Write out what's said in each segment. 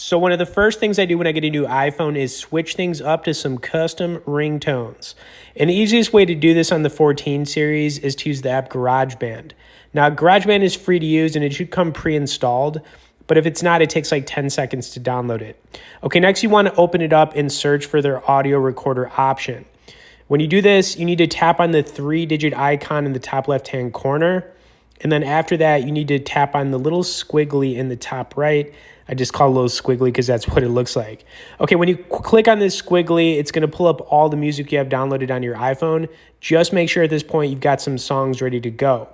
So one of the first things I do when I get a new iPhone is switch things up to some custom ringtones. And the easiest way to do this on the 14 series is to use the app GarageBand. Now, GarageBand is free to use and it should come pre-installed, but if it's not, it takes like 10 seconds to download it. Okay, next you want to open it up and search for their audio recorder option. When you do this, you need to tap on the 3-digit icon in the top left-hand corner. And then after that, you need to tap on the little squiggly in the top right. I just call it a little squiggly because that's what it looks like. Okay, when you click on this squiggly, it's going to pull up all the music you have downloaded on your iPhone. Just make sure at this point you've got some songs ready to go.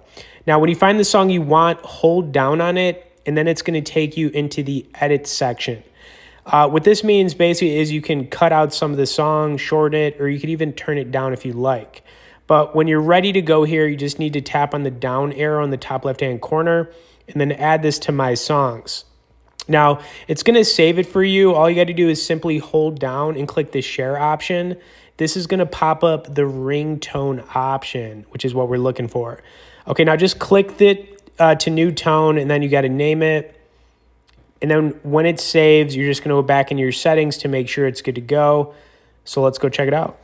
Now, when you find the song you want, hold down on it, and then it's going to take you into the edit section. What this means basically is you can cut out some of the song, shorten it, or you could even turn it down if you like. But when you're ready to go here, you just need to tap on the down arrow in the top left-hand corner and then add this to My Songs. Now, it's going to save it for you. All you got to do is simply hold down and click the share option. This is going to pop up the ringtone option, which is what we're looking for. Okay, now just click it to new tone, and then you got to name it. And then when it saves, you're just going to go back into your settings to make sure it's good to go. So let's go check it out.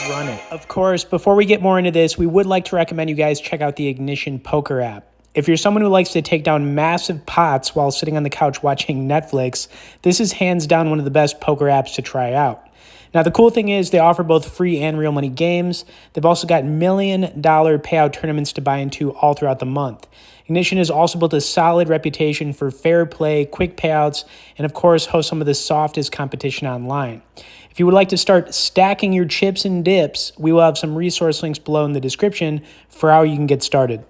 Run it. Of course, before we get more into this, we would like to recommend you guys check out the Ignition Poker app. If you're someone who likes to take down massive pots while sitting on the couch watching Netflix, this is hands down one of the best poker apps to try out. Now, the cool thing is they offer both free and real money games. They've also got $1 million payout tournaments to buy into all throughout the month. Ignition has also built a solid reputation for fair play, quick payouts, and of course hosts some of the softest competition online. If you would like to start stacking your chips and dips, we will have some resource links below in the description for how you can get started.